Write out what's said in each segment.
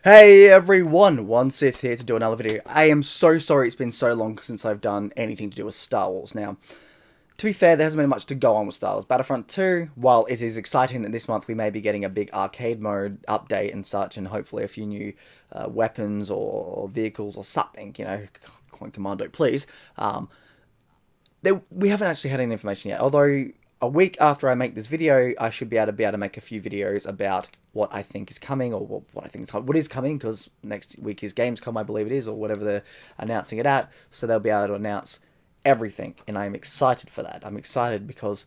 Hey everyone, One Sith here to do another video. I am so sorry it's been so long since I've done anything to do with Star Wars. Now, to be fair, there hasn't been much to go on with Star Wars. Battlefront 2, while it is exciting that this month we may be getting a big arcade mode update and such, and hopefully a few new weapons or vehicles or something, you know, Commando, please. We haven't actually had any information yet, although a week after I make this video, I should be able to make a few videos about what I think is coming, or what I think is coming, what is coming, because next week is Gamescom, I believe it is, or whatever they're announcing it at, so they'll be able to announce everything, and I'm excited for that. I'm excited because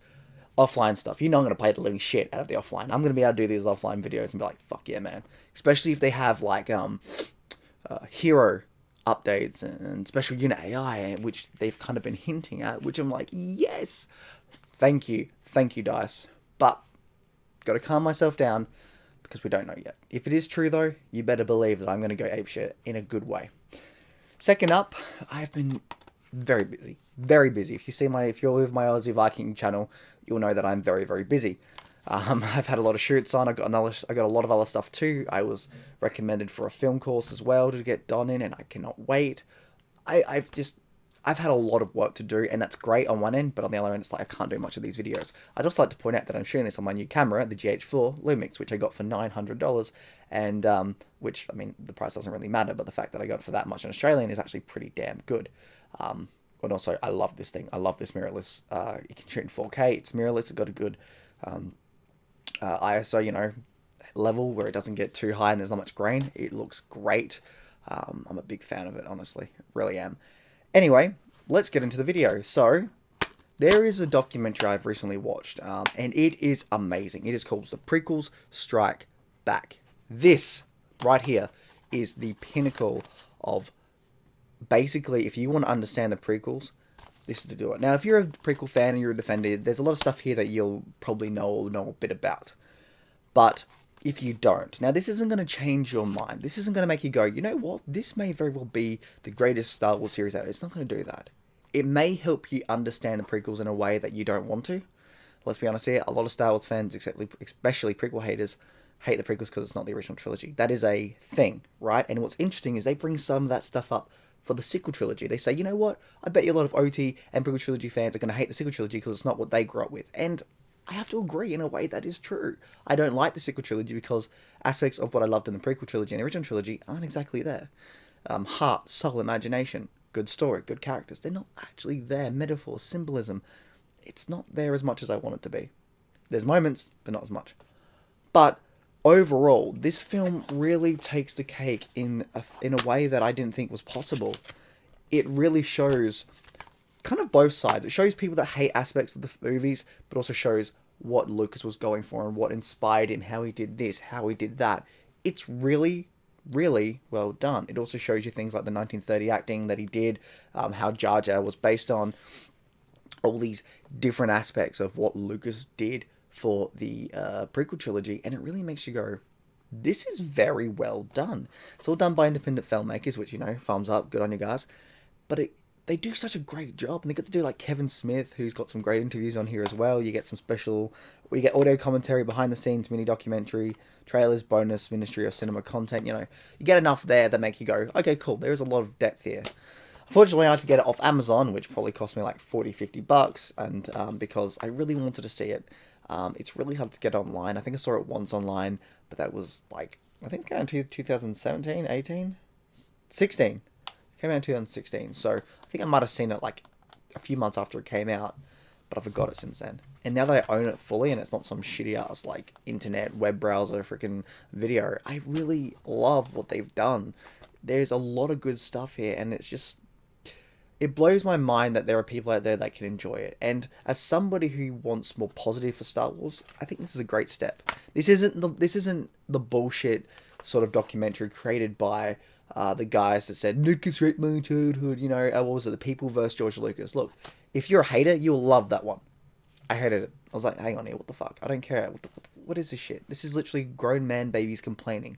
offline stuff, you know I'm going to play the living shit out of the offline. I'm going to be able to do these offline videos and be like, fuck yeah, man. Especially if they have, like, hero updates and special unit AI, which they've kind of been hinting at, which I'm like, yes! Thank you, DICE. But, gotta calm myself down, because we don't know yet. If it is true, though, you better believe that I'm going to go apeshit in a good way. Second up, I've been very busy. Very busy. If you're with my Aussie Viking channel, you'll know that I'm very, very busy. I've had a lot of shoots on. I got a lot of other stuff too. I was recommended for a film course as well to get done in, and I cannot wait. I've had a lot of work to do, and that's great on one end, but on the other end, it's like I can't do much of these videos. I'd also like to point out that I'm shooting this on my new camera, the GH4 Lumix, which I got for $900, and which, I mean, the price doesn't really matter, but the fact that I got it for that much in Australian is actually pretty damn good. And also, I love this thing. I love this mirrorless. You can shoot in 4K. It's mirrorless. It's got a good ISO, you know, level where it doesn't get too high and there's not much grain. It looks great. I'm a big fan of it, honestly. Really am. Anyway, let's get into the video. So, there is a documentary I've recently watched, and it is amazing. It is called The Prequels Strike Back. This, right here, is the pinnacle of, basically, if you want to understand the prequels, this is to do it. Now, if you're a prequel fan and you're a defender, there's a lot of stuff here that you'll probably know a bit about. But if you don't, now this isn't going to change your mind. This isn't going to make you go, you know what, this may very well be the greatest Star Wars series out. It's not going to do that. It may help you understand the prequels in a way that you don't want to. Let's be honest here, a lot of Star Wars fans, especially prequel haters, hate the prequels because it's not the original trilogy. That is a thing, right? And what's interesting is they bring some of that stuff up for the sequel trilogy. They say, you know what, I bet you a lot of OT and prequel trilogy fans are going to hate the sequel trilogy because it's not what they grew up with. And I have to agree, in a way, that is true. I don't like the sequel trilogy because aspects of what I loved in the prequel trilogy and the original trilogy aren't exactly there. Heart, soul, imagination, good story, good characters, they're not actually there. Metaphor, symbolism, it's not there as much as I want it to be. There's moments, but not as much. But overall, this film really takes the cake in a way that I didn't think was possible. It really shows kind of both sides. It shows people that hate aspects of the movies, but also shows what Lucas was going for and what inspired him, how he did this, how he did that. It's really, really well done. It also shows you things like the 1930 acting that he did, how Jar Jar was based on, all these different aspects of what Lucas did for the prequel trilogy, and it really makes you go, this is very well done. It's all done by independent filmmakers, which, you know, thumbs up, good on you guys. But they do such a great job, and they got to do, like, Kevin Smith, who's got some great interviews on here as well. You get some you get audio commentary, behind the scenes, mini documentary, trailers, bonus, Ministry of Cinema content, you know. You get enough there that make you go, okay, cool, there's a lot of depth here. Unfortunately, I had to get it off Amazon, which probably cost me like $40-50, and because I really wanted to see it. It's really hard to get online. I think I saw it once online, but that was like, I think it's going to 2017, 18, 16. It came out in 2016, so I think I might have seen it like a few months after it came out, but I forgot it since then. And now that I own it fully, and it's not some shitty ass like internet web browser freaking video, I really love what they've done. There's a lot of good stuff here, and it's just, it blows my mind that there are people out there that can enjoy it. And as somebody who wants more positive for Star Wars, I think this is a great step. This isn't the bullshit sort of documentary created by the guys that said Lucas wrecked my childhood. You know, what was it? The People vs. George Lucas. Look, if you're a hater, you'll love that one. I hated it. I was like, hang on here, what the fuck? I don't care. What is this shit? This is literally grown man babies complaining.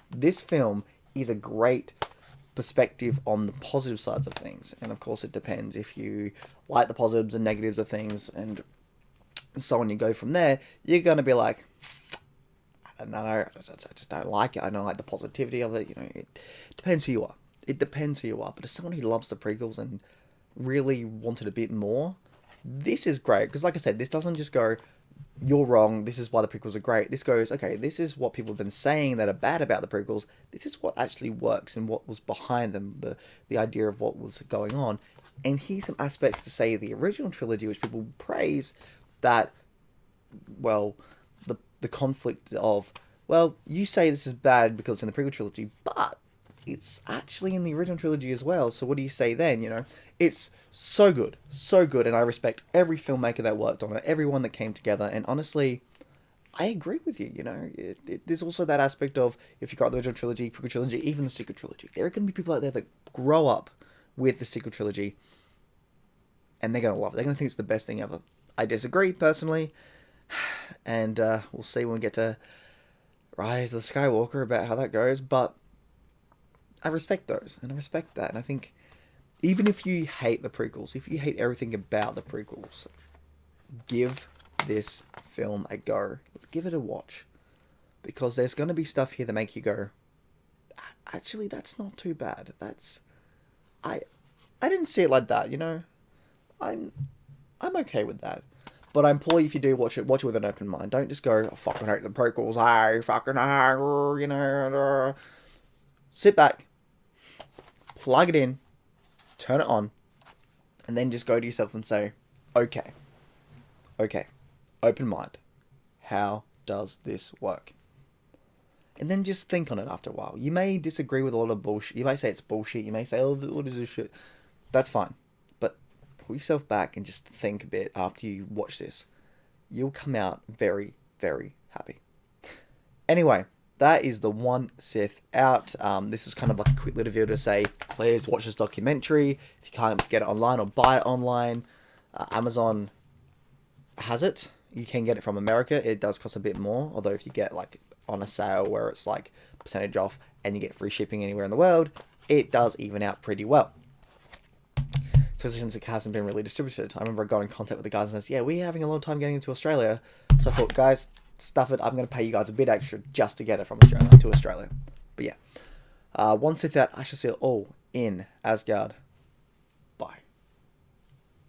This film is a great perspective on the positive sides of things, and of course it depends if you like the positives and negatives of things, and so on. You go from there, you're going to be like, don't know. I just don't like it. I don't like the positivity of it. You know, it depends who you are. It depends who you are. But as someone who loves the prequels and really wanted a bit more, this is great. Because like I said, this doesn't just go, you're wrong, this is why the prequels are great. This goes, okay, this is what people have been saying that are bad about the prequels. This is what actually works and what was behind them, the idea of what was going on. And here's some aspects to say the original trilogy, which people praise, that, well, the conflict of, well, you say this is bad because it's in the prequel trilogy, but it's actually in the original trilogy as well, so what do you say then, you know? It's so good, and I respect every filmmaker that worked on it, everyone that came together, and honestly, I agree with you, you know? There's also that aspect of, if you got the original trilogy, prequel trilogy, even the sequel trilogy, there are going to be people out there that grow up with the sequel trilogy, and they're going to love it. They're going to think it's the best thing ever. I disagree, personally, and we'll see when we get to Rise of the Skywalker about how that goes, but I respect those, and I respect that, and I think even if you hate the prequels, if you hate everything about the prequels, give this film a go. Give it a watch, because there's going to be stuff here that make you go, actually, that's not too bad. I didn't see it like that, you know. I'm okay with that. But I implore you, if you do watch it with an open mind. Don't just go, I fucking hate the prequels, hey, fucking, you know. Sit back, plug it in, turn it on, and then just go to yourself and say, okay, open mind. How does this work? And then just think on it after a while. You may disagree with a lot of bullshit. You may say it's bullshit. You may say, oh, what is this shit? That's fine. But pull yourself back and just think a bit after you watch this. You'll come out very, very happy. Anyway, that is the one Sith out. This was kind of like a quick little video to say, please watch this documentary. If you can't get it online or buy it online, Amazon has it. You can get it from America. It does cost a bit more, although if you get like on a sale where it's like percentage off and you get free shipping anywhere in the world, it does even out pretty well. So since it hasn't been really distributed, I remember I got in contact with the guys and said, yeah, we're having a long time getting into Australia. So I thought, guys, stuff it. I'm going to pay you guys a bit extra just to get it from Australia to Australia. But yeah, one Sith out. I should see it all in Asgard.